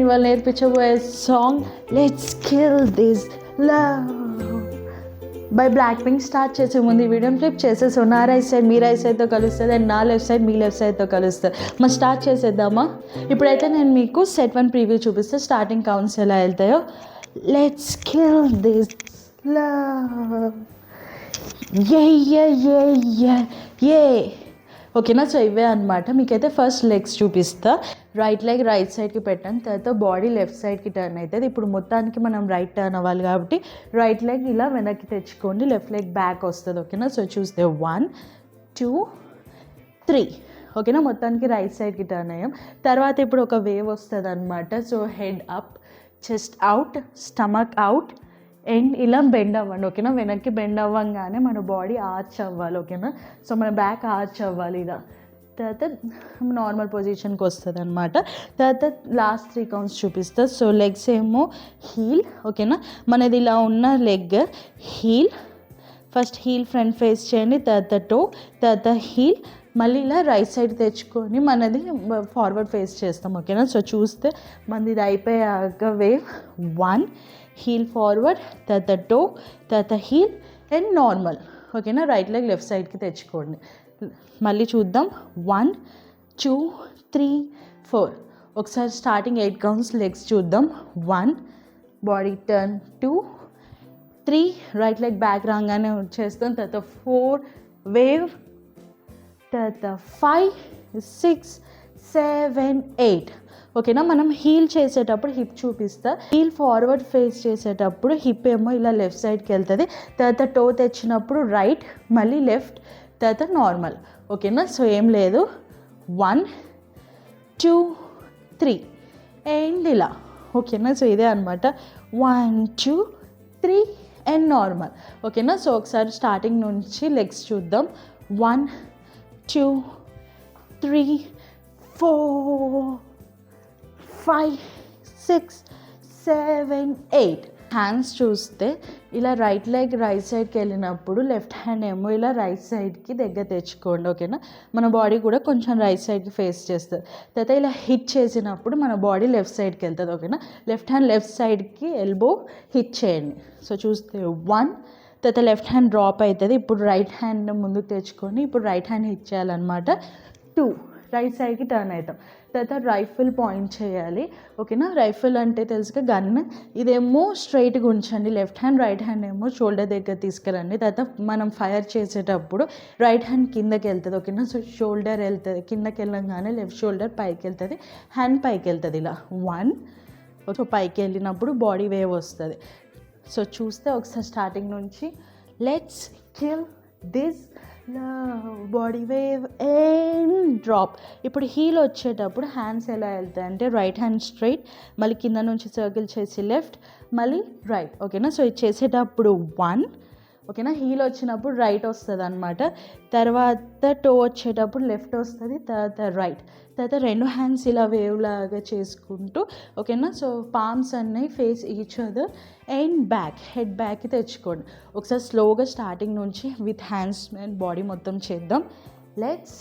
ఇవాళ నేర్పించబోయే song let's kill this love by Blackpink. Start చేసే ముందు ఈ వీడియోని ఫ్లిప్ చేసేసి నా రైట్ సైడ్ మీ రైట్ సైడ్తో కలుస్తుంది అండ్ నా లెఫ్ట్ సైడ్ మీ లెఫ్ట్ సైడ్తో కలుస్తుంది. మరి స్టార్ట్ చేసేద్దామా? ఇప్పుడైతే నేను మీకు సెట్ 1 ప్రీవ్యూ చూపిస్తే స్టార్టింగ్ కౌంట్స్ ఎలా వెళ్తాయో. లెట్స్ కిల్ దిస్ లవ్ ఏ ఓకేనా. సో ఇవే అనమాట. మీకైతే ఫస్ట్ లెగ్స్ చూపిస్తా. రైట్ లెగ్ రైట్ సైడ్కి పెట్టాను, తర్వాత బాడీ లెఫ్ట్ సైడ్కి టర్న్ అవుతుంది. ఇప్పుడు మొత్తానికి మనం రైట్ టర్న్ అవ్వాలి కాబట్టి రైట్ లెగ్ ఇలా వెనక్కి తెచ్చుకోండి, లెఫ్ట్ లెగ్ బ్యాక్ వస్తుంది. ఓకేనా. సో చూస్తే 1 2 3 ఓకేనా. మొత్తానికి రైట్ సైడ్కి టర్న్ అయ్యాం. తర్వాత ఇప్పుడు ఒక వేవ్ వస్తుంది అనమాట. So head up, chest out, stomach out and ఇలా బెండ్ అవ్వండి. ఓకేనా. వెనక్కి బెండ్ అవ్వంగానే మన బాడీ ఆర్చ్ అవ్వాలి. ఓకేనా. సో మన బ్యాక్ ఆర్చ్ అవ్వాలి ఇలా. తర్వాత నార్మల్ పొజిషన్కి వస్తుంది అనమాట. తర్వాత లాస్ట్ 3 కౌంట్స్ చూపిస్తా. సో లెగ్స్ ఏమో హీల్. ఓకేనా. మనది ఇలా ఉన్న leg heel, first heel front face చేయండి, తర్వాత టో, తర్వాత హీల్, మళ్ళీ ఇలా రైట్ సైడ్ తెచ్చుకొని మనది ఫార్వర్డ్ ఫేస్ చేస్తాం. ఓకేనా. సో చూస్తే మనది ఇది అయిపోయాక వేవ్ 1 హీల్ ఫార్వర్డ్, తర్వాత టో, తర్వాత హీల్ అండ్ నార్మల్. ఓకేనా. రైట్ లెగ్ లెఫ్ట్ సైడ్కి తెచ్చుకోండి. మళ్ళీ చూద్దాం. 1 2 3 4 ఒకసారి స్టార్టింగ్ 8 కౌంట్స్ లెగ్స్ చూద్దాం. 1 body turn, 2 3 right leg back రాగానే వచ్చేస్తాం, తర్వాత 4 వేవ్, తర్వాత 5 6 7 8 ఓకేనా. మనం హీల్ చేసేటప్పుడు హిప్ చూపిస్తా. హీల్ ఫార్వర్డ్ ఫేస్ చేసేటప్పుడు హిప్ ఏమో ఇలా లెఫ్ట్ సైడ్కి వెళ్తుంది, తర్వాత టో తెచ్చినప్పుడు రైట్, మళ్ళీ లెఫ్ట్, తర్వాత నార్మల్. ఓకేనా. సో ఏం లేదు, 1 2 3 అండ్ ఇలా. ఓకేనా. సో ఇదే అనమాట. 1 2 3 అండ్ నార్మల్. ఓకేనా. సో ఒకసారి స్టార్టింగ్ నుంచి లెగ్స్ చూద్దాం. 1 2 3 4 5 6 7 8 హ్యాండ్స్ చూస్తే ఇలా రైట్ లెగ్ రైట్ సైడ్కి వెళ్ళినప్పుడు లెఫ్ట్ హ్యాండ్ ఏమో ఇలా రైట్ సైడ్కి దగ్గర తెచ్చుకోండి. ఓకేనా. మన బాడీ కూడా కొంచెం రైట్ సైడ్కి ఫేస్ చేస్తుంది. తర్వాత ఇలా హిట్ చేసినప్పుడు మన బాడీ లెఫ్ట్ సైడ్కి వెళ్తుంది. ఓకేనా. లెఫ్ట్ హ్యాండ్ లెఫ్ట్ సైడ్కి ఎల్బో హిట్ చేయండి. సో చూస్తే 1 తర్వాత లెఫ్ట్ హ్యాండ్ డ్రాప్ అవుతుంది. ఇప్పుడు రైట్ హ్యాండ్ ముందుకు తెచ్చుకొని ఇప్పుడు రైట్ హ్యాండ్ హిట్ చేయాలన్నమాట. 2 రైట్ సైడ్కి టర్న్ అవుతాం. తర్వాత రైఫిల్ పాయింట్ చేయాలి. ఓకేనా. రైఫిల్ అంటే తెలుసుగా గన్. ఇదేమో స్ట్రైట్గా ఉంచండి లెఫ్ట్ హ్యాండ్, రైట్ హ్యాండ్ ఏమో షోల్డర్ దగ్గర తీసుకెళ్ళండి. తర్వాత మనం ఫైర్ చేసేటప్పుడు రైట్ హ్యాండ్ కిందకి వెళ్తుంది. ఓకేనా. సో షోల్డర్ వెళ్తుంది, కిందకి వెళ్ళంగానే లెఫ్ట్ షోల్డర్ పైకి వెళ్తుంది, హ్యాండ్ పైకి వెళ్తుంది ఇలా. 1 సో పైకి వెళ్ళినప్పుడు బాడీ వేవ్ వస్తుంది. సో చూస్తే ఒకసారి స్టార్టింగ్ నుంచి let's kill this body wave and drop. ఇప్పుడు హీల్ వచ్చేటప్పుడు హ్యాండ్స్ ఎలా వెళ్తాయి అంటే రైట్ హ్యాండ్ స్ట్రైట్, మళ్ళీ కింద నుంచి సర్కిల్ చేసి లెఫ్ట్, మళ్ళీ రైట్. ఓకేనా. సో ఇది చేసేటప్పుడు 1 ఓకేనా. హీల్ వచ్చినప్పుడు రైట్ వస్తుంది అనమాట. తర్వాత టో వచ్చేటప్పుడు లెఫ్ట్ వస్తుంది, తర్వాత రైట్, తర్వాత 2 హ్యాండ్స్ ఇలా వేవ్ లాగా చేసుకుంటూ. ఓకేనా. సో పామ్స్ అన్నీ face each other and back, head బ్యాక్కి తెచ్చుకోండి. ఒకసారి స్లోగా స్టార్టింగ్ నుంచి విత్ హ్యాండ్స్ అండ్ బాడీ మొత్తం చేద్దాం. లెట్స్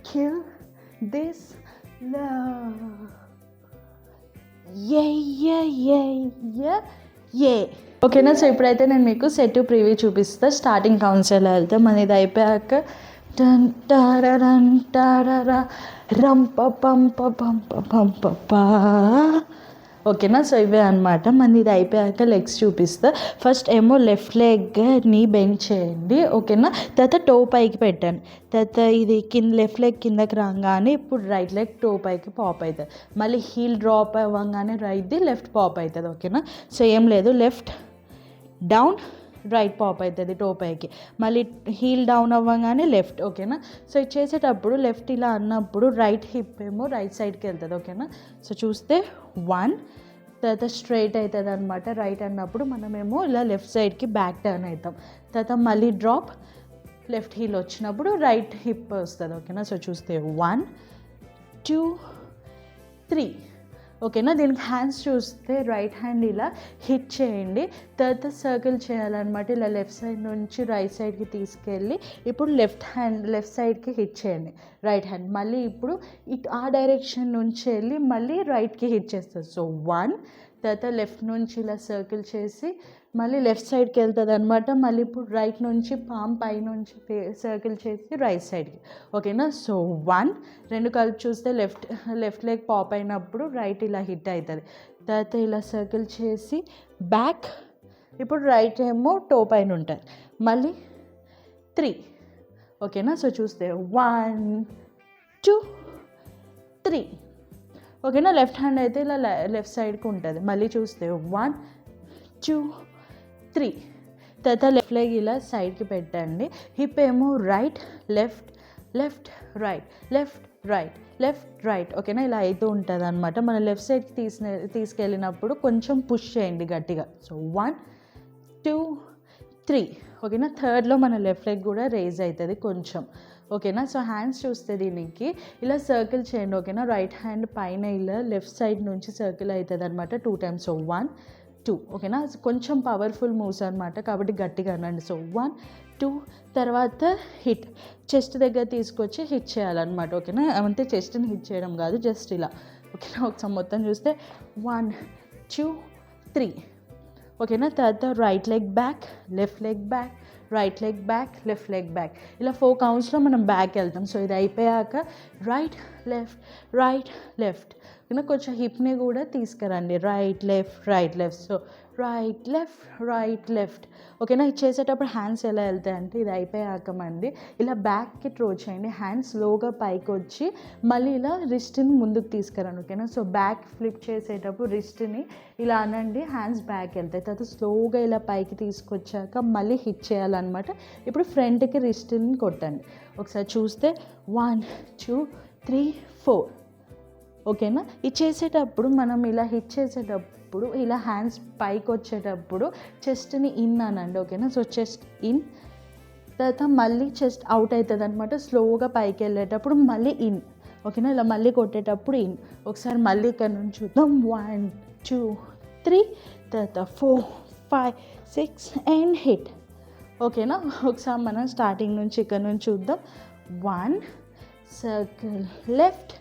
కిల్ దిస్ లవ్ ఏ ఓకేనా. సో ఇప్పుడైతే నేను మీకు సెట్ ప్రీవ్యూ చూపిస్తా. స్టార్టింగ్ కౌంట్స్ ఎలా వెళ్తే మన ఇది అయిపోయాక టన్ టారరన్ టారరా రంప పంప పంప పంప పా. ఓకేనా. సో ఇవే అనమాట. మన ఇది అయిపోయాక లెగ్స్ చూపిస్తా. ఫస్ట్ ఏమో లెఫ్ట్ లెగ్ని బెండ్ చేయండి. ఓకేనా. తర్వాత టో పైకి పెట్టండి. తర్వాత ఇది లెఫ్ట్ లెగ్ కిందకి రాగానే ఇప్పుడు రైట్ లెగ్ టో పైకి పాప్ అవుతుంది. మళ్ళీ హీల్ డ్రాప్ అవ్వగానే రైట్ది లెఫ్ట్ పాప్ అవుతుంది. ఓకేనా. సో ఏం లేదు, లెఫ్ట్ డౌన్ రైట్ పాప్ అవుతుంది టో పైకి, మళ్ళీ హీల్ డౌన్ అవ్వగానే లెఫ్ట్. ఓకేనా. సో ఇది చేసేటప్పుడు లెఫ్ట్ ఇలా అన్నప్పుడు రైట్ హిప్ ఏమో రైట్ సైడ్కి వెళ్తుంది. ఓకేనా. సో చూస్తే 1 తర్వాత స్ట్రైట్ అవుతుంది అనమాట. రైట్ అన్నప్పుడు మనమేమో ఇలా లెఫ్ట్ సైడ్కి బ్యాక్ టర్న్ అవుతాం. తర్వాత మళ్ళీ డ్రాప్, లెఫ్ట్ హీల్ వచ్చినప్పుడు రైట్ హిప్ వస్తుంది. ఓకేనా. సో చూస్తే 1 2 3 ఓకేనా. దీనికి హ్యాండ్స్ చూస్తే రైట్ హ్యాండ్ ఇలా హిట్ చేయండి, తర్వాత సర్కిల్ చేయాలన్నమాట. ఇలా లెఫ్ట్ సైడ్ నుంచి రైట్ సైడ్కి తీసుకెళ్ళి ఇప్పుడు లెఫ్ట్ సైడ్కి హిట్ చేయండి రైట్ హ్యాండ్. మళ్ళీ ఇప్పుడు ఆ డైరెక్షన్ నుంచి వెళ్ళి మళ్ళీ రైట్కి హిట్ చేస్తారు. సో 1, తర్వాత లెఫ్ట్ నుంచి ఇలా సర్కిల్ చేసి మళ్ళీ లెఫ్ట్ సైడ్కి వెళ్తుంది అనమాట. మళ్ళీ ఇప్పుడు రైట్ నుంచి పామ్ పై నుంచి సర్కిల్ చేసి రైట్ సైడ్కి. ఓకేనా. సో 1, 2 కలిపి చూస్తే లెఫ్ట్ లెగ్ పాప్ అయినప్పుడు రైట్ ఇలా హిట్ అవుతుంది. తర్వాత ఇలా సర్కిల్ చేసి బ్యాక్, ఇప్పుడు రైట్ ఏమో టో పైన ఉంటుంది. మళ్ళీ 3. ఓకేనా. సో చూస్తే 1, 2, 3. ఓకేనా. లెఫ్ట్ హ్యాండ్ అయితే ఇలా లెఫ్ట్ సైడ్కి ఉంటుంది. మళ్ళీ చూస్తే 1, 2, 3. తర్వాత లెఫ్ట్ లెగ్ ఇలా సైడ్కి పెట్టండి. హిప్ ఏమో right left left right left right left right. ఓకేనా. ఇలా అవుతూ ఉంటుంది అనమాట. మన లెఫ్ట్ సైడ్కి తీసుకెళ్ళినప్పుడు కొంచెం పుష్ చేయండి గట్టిగా. సో 1, 2, 3. ఓకేనా. థర్డ్లో మన లెఫ్ట్ లెగ్ కూడా రేజ్ అవుతుంది కొంచెం. ఓకేనా. సో హ్యాండ్స్ చూస్తే దీనికి ఇలా సర్కిల్ చేయండి. ఓకేనా. రైట్ హ్యాండ్ పైన ఇలా లెఫ్ట్ సైడ్ నుంచి సర్కిల్ అవుతుంది అనమాట 2 times. సో 1, 2. ఓకేనా. కొంచెం పవర్ఫుల్ మూవ్స్ అనమాట, కాబట్టి గట్టిగా అనండి. సో 1, 2. తర్వాత హిట్, చెస్ట్ దగ్గర తీసుకొచ్చి హిట్ చేయాలన్నమాట. ఓకేనా. అంటే చెస్ట్ని హిట్ చేయడం కాదు, జస్ట్ ఇలా. ఓకేనా. ఒకసారి మొత్తం చూస్తే 1, 2, 3. ఓకేనా. తర్వాత right leg back, left leg back, right leg back, left leg back. ఇలా 4 countsలో మనం బ్యాక్ వెళ్తాం. సో ఇది అయిపోయాక రైట్ లెఫ్ట్ రైట్ లెఫ్ట్. కొంచెం హిప్ని కూడా తీసుకురండి. Right left. So right left. ఓకేనా. ఇది చేసేటప్పుడు హ్యాండ్స్ ఎలా వెళ్తాయంటే ఇది అయిపోయాక మంది ఇలా బ్యాక్కి త్రో చేయండి. హ్యాండ్స్ స్లోగా పైకి వచ్చి మళ్ళీ ఇలా రిస్ట్ని ముందుకు తీసుకురండి. ఓకేనా. సో బ్యాక్ ఫ్లిప్ చేసేటప్పుడు రిస్ట్ని ఇలా అనండి, హ్యాండ్స్ బ్యాక్ వెళ్తాయి. తర్వాత స్లోగా ఇలా పైకి తీసుకొచ్చాక మళ్ళీ హిట్ చేయాలన్నమాట. ఇప్పుడు ఫ్రంట్కి రిస్ట్ని కొట్టండి. ఒకసారి చూస్తే 1, 2, 3, 4. ఓకేనా. ఇది చేసేటప్పుడు మనం ఇలా హిట్ చేసేటప్పుడు ఇలా హ్యాండ్స్ పైకి వచ్చేటప్పుడు చెస్ట్ని ఇన్ అనండి. ఓకేనా. సో చెస్ట్ ఇన్, తర్వాత మళ్ళీ చెస్ట్ అవుట్ అవుతుంది అనమాట. స్లోగా పైకి వెళ్ళేటప్పుడు మళ్ళీ ఇన్. ఓకేనా. ఇలా మళ్ళీ కొట్టేటప్పుడు ఇన్. ఒకసారి మళ్ళీ ఇక్కడ నుంచి చూద్దాం. 1, 2, 3, తర్వాత 4, 5, 6 అండ్ హిట్. ఓకేనా. ఒకసారి మనం స్టార్టింగ్ నుంచి ఇక్కడ నుంచి చూద్దాం. 1, సర్కిల్ లెఫ్ట్,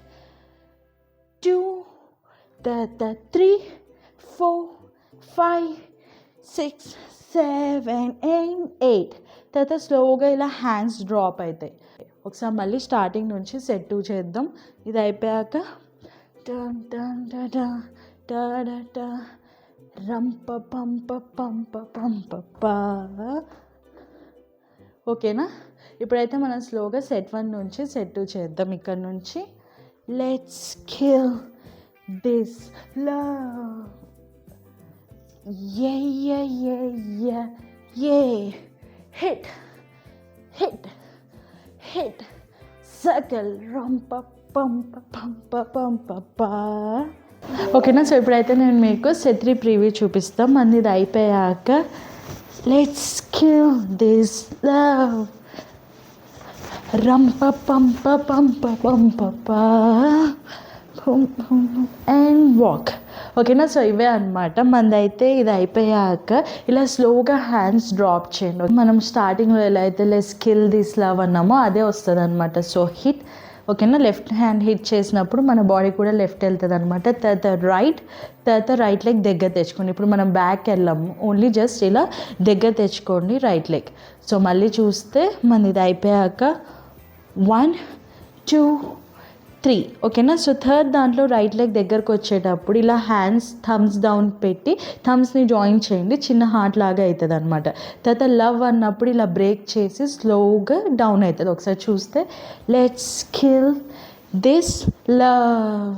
2, తర్వాత 3, 4, 5, 6, 7 and 8. తర్వాత స్లోగా ఇలా హ్యాండ్స్ డ్రాప్ అవుతాయి. ఒకసారి మళ్ళీ స్టార్టింగ్ నుంచి సెట్ 2 చేద్దాం. ఇది అయిపోయాక టన్ టన్ టా టా రంప పంప పంప పంప పా. ఓకేనా. ఇప్పుడైతే మనం స్లోగా సెట్ 1 నుంచి సెట్ 2 చేద్దాం. ఇక్కడ నుంచి let's kill this love, yeah yeah yeah yeah yeah, hit hit hit, circle rumpa pumpa pumpa pumpa pa. ఓకేనా. సో ఇప్పుడైతే నేను మీకు సెట్ 3 ప్రీవ్యూ చూపిస్తాం. మనది ఇది అయిపోయాక లెట్స్ కిల్ దిస్ లవ్, రంప పంప పంప పంప పా అండ్ వాక్. ఓకేనా. సో ఇవే అనమాట మనదైతే. ఇది అయిపోయాక ఇలా స్లోగా హ్యాండ్స్ డ్రాప్ చేయండి. మనం స్టార్టింగ్లో ఎలా అయితే లెట్స్ కిల్ దిస్ లవ్ అన్నామో అదే వస్తుంది అనమాట. So hit. ఓకేనా. లెఫ్ట్ హ్యాండ్ హిట్ చేసినప్పుడు మన బాడీ కూడా లెఫ్ట్ వెళ్తుంది అనమాట. తర్వాత రైట్ లెగ్ దగ్గర తెచ్చుకోండి. ఇప్పుడు మనం బ్యాక్ వెళ్ళాము, ఓన్లీ జస్ట్ ఇలా దగ్గర తెచ్చుకోండి రైట్ లెగ్. సో మళ్ళీ చూస్తే మన ఇది అయిపోయాక 1, 2, 3. ఓకేనా. సో థర్డ్ దాంట్లో రైట్ లెగ్ దగ్గరకు వచ్చేటప్పుడు ఇలా హ్యాండ్స్ థమ్స్ డౌన్ పెట్టి థమ్స్ని జాయిన్ చేయండి, చిన్న హార్ట్ లాగా అవుతుంది అనమాట. తర్వాత లవ్ అన్నప్పుడు ఇలా బ్రేక్ చేసి స్లోగా డౌన్ అవుతుంది. ఒకసారి చూస్తే లెట్స్ కిల్ దిస్ లవ్.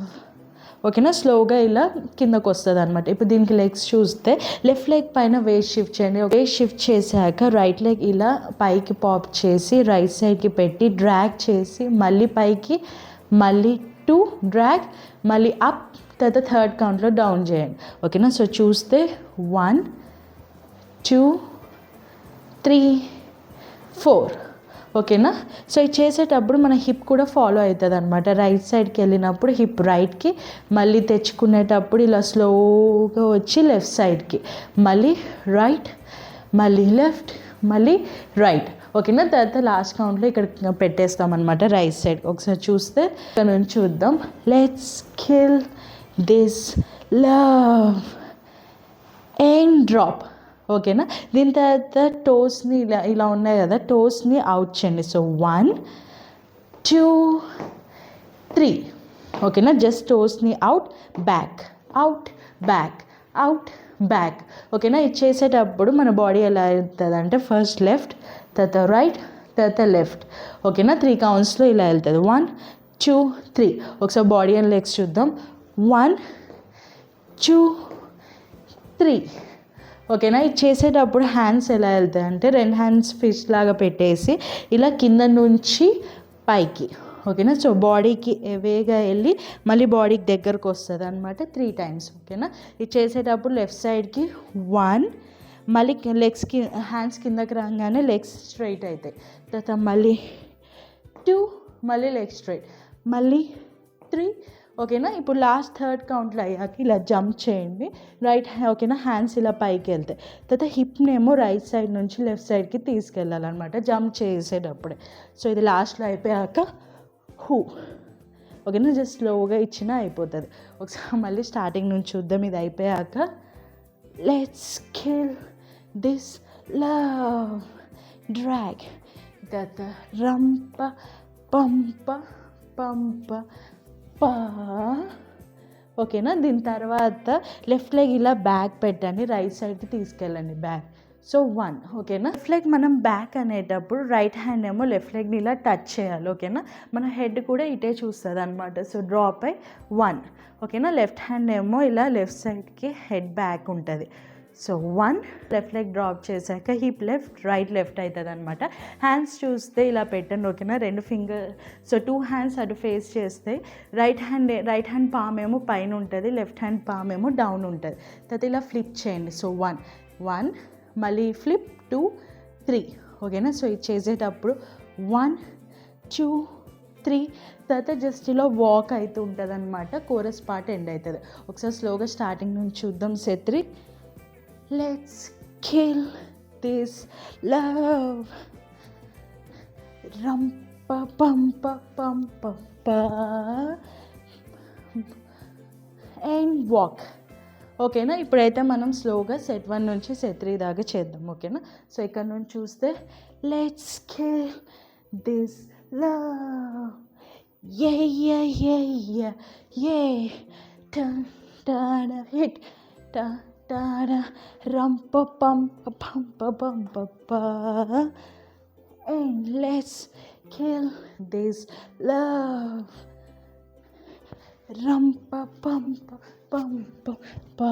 ఓకేనా. స్లోగా ఇలా కిందకు వస్తుంది అనమాట. ఇప్పుడు దీనికి లెగ్స్ చూస్తే లెఫ్ట్ లెగ్ పైన వేస్ట్ షిఫ్ట్ చేయండి. వేస్ట్ షిఫ్ట్ చేశాక రైట్ లెగ్ ఇలా పైకి పాప్ చేసి రైట్ సైడ్కి పెట్టి డ్రాగ్ చేసి మళ్ళీ పైకి, మళ్ళీ 2 డ్రాగ్, మళ్ళీ అప్, తర్వాత థర్డ్ కౌంట్లో డౌన్ చేయండి. ఓకేనా. సో చూస్తే 1, 2, 3, 4. ఓకేనా. సో ఇది చేసేటప్పుడు మన హిప్ కూడా ఫాలో అవుతుంది అనమాట. రైట్ సైడ్కి వెళ్ళినప్పుడు హిప్ రైట్కి, మళ్ళీ తెచ్చుకునేటప్పుడు ఇలా స్లోగా వచ్చి లెఫ్ట్ సైడ్కి, మళ్ళీ రైట్, మళ్ళీ లెఫ్ట్, మళ్ళీ రైట్. ఓకేనా. తర్వాత లాస్ట్ కౌంట్లో ఇక్కడ పెట్టేస్తాం అనమాట రైట్ సైడ్. ఒకసారి చూస్తే ఇక్కడ నుంచి చూద్దాం. Let's kill this love and drop. ఓకేనా. దీని తర్వాత టోస్ని ఇలా ఉన్నాయి కదా, టోస్ని అవుట్ చేయండి. సో 1 2 3. ఓకేనా. జస్ట్ టోస్ని out back, out back, out back. ఓకేనా. ఇది చేసేటప్పుడు మన బాడీ ఎలా వెళ్తుంది అంటే ఫస్ట్ లెఫ్ట్, తర్వాత రైట్, తర్వాత లెఫ్ట్. ఓకేనా. 3 కౌంట్స్లో ఇలా వెళ్తుంది. 1 2 3. ఒకసారి బాడీ అండ్ లెగ్స్ చూద్దాం. 1 2 3. ఓకేనా. ఇది చేసేటప్పుడు హ్యాండ్స్ ఎలా వెళ్తాయి అంటే 2 హ్యాండ్స్ ఫిష్ లాగా పెట్టేసి ఇలా కింద నుంచి పైకి. ఓకేనా. సో బాడీకి ఎవేగా వెళ్ళి మళ్ళీ బాడీకి దగ్గరకు వస్తుంది అనమాట 3 టైమ్స్. ఓకేనా. ఇది చేసేటప్పుడు లెఫ్ట్ సైడ్కి 1, మళ్ళీ లెగ్స్కి హ్యాండ్స్ కిందకి రాగానే లెగ్స్ స్ట్రైట్ అవుతాయి. తర్వాత మళ్ళీ 2, మళ్ళీ లెగ్ స్ట్రైట్, మళ్ళీ 3. ఓకేనా. ఇప్పుడు లాస్ట్ థర్డ్ కౌంట్లో అయ్యాక ఇలా జంప్ చేయండి రైట్. ఓకేనా. హ్యాండ్స్ ఇలా పైకి వెళ్తాయి. తర్వాత హిప్నేమో రైట్ సైడ్ నుంచి లెఫ్ట్ సైడ్కి తీసుకెళ్ళాలన్నమాట జంప్ చేసేటప్పుడే. సో ఇది లాస్ట్లో అయిపోయాక హూ. ఓకేనా. జస్ట్ స్లోగా ఇచ్చినా అయిపోతుంది. ఒకసారి మళ్ళీ స్టార్టింగ్ నుంచి చూద్దాం. ఇది అయిపోయాక let's kill this love drag. తర్వాత రంప పంప పంప పా. ఓకేనా. దీని తర్వాత లెఫ్ట్ లెగ్ ఇలా బ్యాక్ పెట్టండి, రైట్ సైడ్కి తీసుకెళ్ళండి బ్యాక్. సో 1. ఓకేనా. లెఫ్ట్ లెగ్ మనం బ్యాక్ అనేటప్పుడు రైట్ హ్యాండ్ ఏమో లెఫ్ట్ లెగ్ని ఇలా టచ్ చేయాలి. ఓకేనా. మన హెడ్ కూడా ఇటే చూస్తుంది అనమాట. సో డ్రాప్ అయి 1. ఓకేనా. లెఫ్ట్ హ్యాండ్ ఏమో ఇలా లెఫ్ట్ సైడ్కి హెడ్ బ్యాక్ ఉంటుంది. సో 1. లెఫ్ట్ లెగ్ డ్రాప్ చేశాక హిప్ లెఫ్ట్, రైట్ లెఫ్ట్ అవుతుంది అనమాట. హ్యాండ్స్ చూస్తే ఇలా పెట్టండి. ఓకేనా. 2 ఫింగర్, సో 2 హ్యాండ్స్ అటు ఫేస్ చేస్తే రైట్ హ్యాండ్ పామ్ ఏమో పైన ఉంటుంది, లెఫ్ట్ హ్యాండ్ పామ్ ఏమో డౌన్ ఉంటుంది. తర్వాత ఇలా ఫ్లిప్ చేయండి. సో 1 మళ్ళీ ఫ్లిప్ 2 3. ఓకేనా. సో ఇది చేసేటప్పుడు 1 2 3. తర్వాత జస్ట్ ఇలా వాక్ అవుతూ ఉంటుంది అనమాట. కోరస్ పార్ట్ ఎండ్ అవుతుంది. ఒకసారి స్లోగా స్టార్టింగ్ నుంచి చూద్దాం. సెత్రి. Let's kill this love. Rampa pampa pampa pa. And walk. ఓకేనా. ఇప్పుడైతే మనం స్లోగా సెట్ 1 నుంచి సెట్ 3 దాకా చేద్దాం. ఓకేనా. సో ఇక్కడ నుంచి చూస్తే లెట్స్ కిల్ దిస్ లవ్ యే యే యే యే యే టన్ టన్ హిట్ టా da rum pa pum pa pum pa pum pa pa. And let's kill this love. Rum pa pum pa pum pa pa.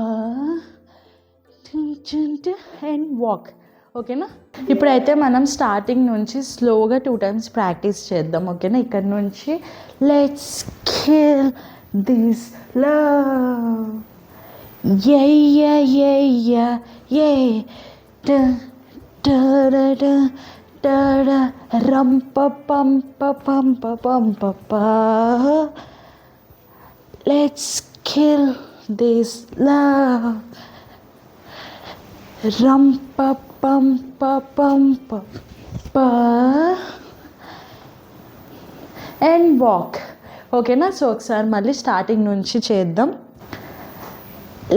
And walk. ఓకేనా. ఇప్పుడైతే మనం స్టార్టింగ్ నుంచి స్లోగా 2 టైమ్స్ ప్రాక్టీస్ చేద్దాం. ఓకేనా. ఇక్కడ నుంచి let's kill this love. Yeah, yeah, yeah, yeah, yeah. Da, da, da, da, da, da. Rum, pa, pum, pa, pum, pa, pum, pa, pa. Let's kill this love. Rum, pa, pum, pa, pum, pa, pa. And walk. ఓకేనా. So ఒకసారి మళ్ళీ starting నుంచి చేద్దాం.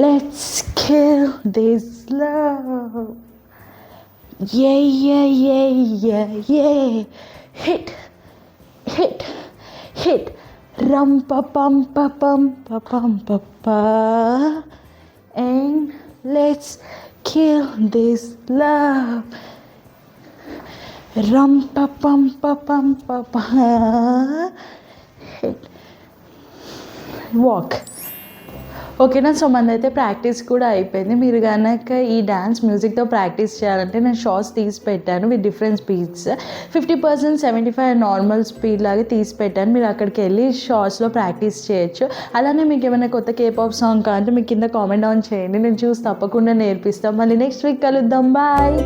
Let's kill this love. Yeah, yeah, yeah, yeah, yeah. Hit, hit, hit. Rum pa pum pa pum pa pum pa pa. And let's kill this love. Rum pa pum pa pum pa pa. Hit. Walk. ఓకేనా. So మనదైతే practice కూడా అయిపోయింది. మీరు కనుక ఈ dance మ్యూజిక్తో practice చేయాలంటే నేను shorts తీసి పెట్టాను with different speeds. 50%, 75 normal speed లాగా తీసి పెట్టాను. మీరు అక్కడికి వెళ్ళి షార్ట్స్లో ప్రాక్టీస్ చేయొచ్చు. అలానే మీకు ఏమైనా కొత్త కేపాప్ సాంగ్ కావాలంటే మీకు కింద కామెంట్ డౌన్ చేయండి, నేను చూసి తప్పకుండా నేర్పిస్తాను. మళ్ళీ నెక్స్ట్ వీక్ కలుద్దాం. బాయ్.